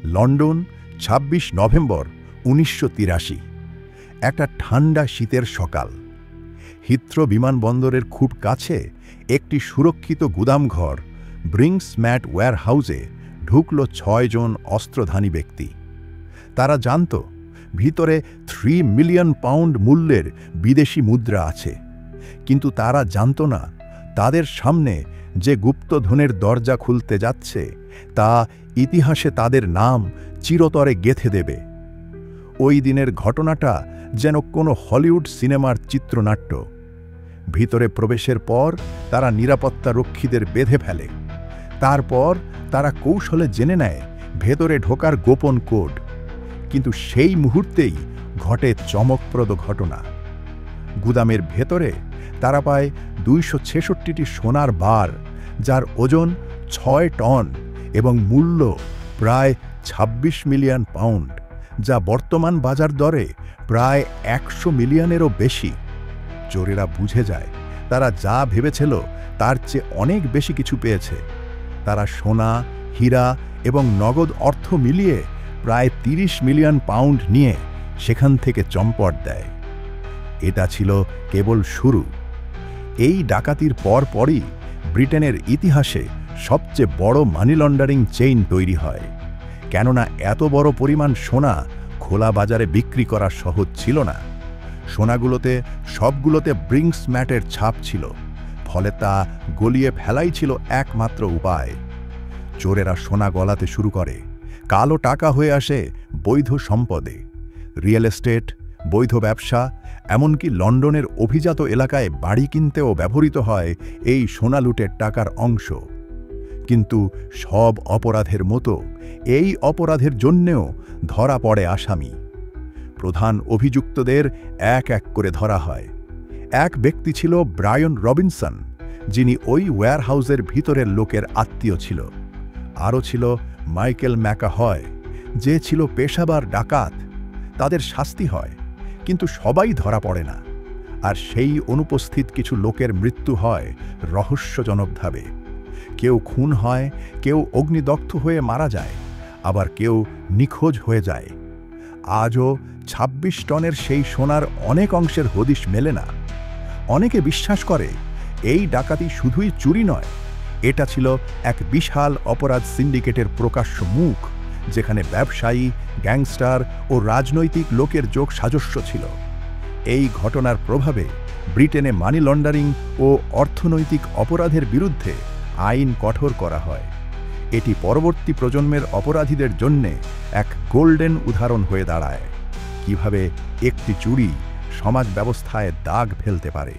London ২৬ November ১৯৮৩। একটা ঠান্ডা শীতের সকাল। হিথ্রো বিমানবন্দরের খুব কাছে একটি সুরক্ষিত গুদামঘর ব্রিংসম্যাট ওয়্যারহাউসে ঢুকল ৬ জন অস্ত্রধারী ব্যক্তি। তারা জানত ভিতরে ৩ মিলিয়ন পাউন্ড মূল্যের বিদেশি মুদ্রা আছে, কিন্তু তারা জানত না তাদের সামনে যে গুপ্তধনের দরজা খুলতে যাচ্ছে তা ইতিহাসে তাদের নাম চিরতরে গেঁথে দেবে। ওই দিনের ঘটনাটা যেন কোনো হলিউড সিনেমার চিত্রনাট্য। ভিতরে প্রবেশের পর তারা নিরাপত্তা রক্ষীদের বেঁধে ফেলে। তারপর তারা কৌশলে জেনে নেয় ভেতরে ঢোকার গোপন কোড। কিন্তু সেই মুহূর্তেই ঘটে চমকপ্রদ ঘটনা। গুদামের ভেতরে তারা পায় ২৬৬টি সোনার বার, যার ওজন ৬ টন এবং মূল্য প্রায় ২৬ মিলিয়ন পাউন্ড, যা বর্তমান বাজার দরে প্রায় ১০০ মিলিয়নেরও বেশি। চোরেরা বুঝে যায় তারা যা ভেবেছিল তার চেয়ে অনেক বেশি কিছু পেয়েছে। তারা সোনা, হীরা এবং নগদ অর্থ মিলিয়ে প্রায় ৩০ মিলিয়ন পাউন্ড নিয়ে সেখান থেকে চম্পট দেয়। এটা ছিল কেবল শুরু। এই ডাকাতির পরপরই ব্রিটেনের ইতিহাসে সবচেয়ে বড় মানি লন্ডারিং চেইন তৈরি হয়। কেননা এত বড় পরিমাণ সোনা খোলা বাজারে বিক্রি করা সহজ ছিল না। সোনাগুলোতে সবগুলোতে ব্রিংসম্যাটের ছাপ ছিল, ফলে তা গলিয়ে ফেলাই ছিল একমাত্র উপায়। চোরেরা সোনা গলাতে শুরু করে। কালো টাকা হয়ে আসে বৈধ সম্পদে। রিয়েল এস্টেট, বৈধ ব্যবসা, এমনকি লন্ডনের অভিজাত এলাকায় বাড়ি কিনতেও ব্যবহৃত হয় এই সোনা লুটের টাকার অংশ। কিন্তু সব অপরাধের মতো এই অপরাধের জন্যেও ধরা পড়ে আসামি। প্রধান অভিযুক্তদের এক এক করে ধরা হয়। এক ব্যক্তি ছিল ব্রায়ান রবিনসন, যিনি ওই ওয়্যারহাউসের ভিতরের লোকের আত্মীয় ছিল। আরও ছিল মাইকেল ম্যাকাহয়, যে ছিল পেশাদার ডাকাত। তাদের শাস্তি হয়, কিন্তু সবাই ধরা পড়ে না। আর সেই অনুপস্থিত কিছু লোকের মৃত্যু হয় রহস্যজনকভাবে। কেউ খুন হয়, কেউ অগ্নিদগ্ধ হয়ে মারা যায়, আবার কেউ নিখোঁজ হয়ে যায়। আজও ২৬ টনের সেই সোনার অনেক অংশের হদিশ মেলে না। অনেকে বিশ্বাস করে এই ডাকাতি শুধুই চুরি নয়, এটা ছিল এক বিশাল অপরাধ সিন্ডিকেটের প্রকাশ্য মুখ, যেখানে ব্যবসায়ী, গ্যাংস্টার ও রাজনৈতিক লোকের যোগ সাজস্য ছিল। এই ঘটনার প্রভাবে ব্রিটেনে মানি লন্ডারিং ও অর্থনৈতিক অপরাধের বিরুদ্ধে আইন কঠোর করা হয়। এটি পরবর্তী প্রজন্মের অপরাধীদের জন্যে এক গোল্ডেন উদাহরণ হয়ে দাঁড়ায়, কিভাবে একটি চুরি সমাজ ব্যবস্থায় দাগ ফেলতে পারে।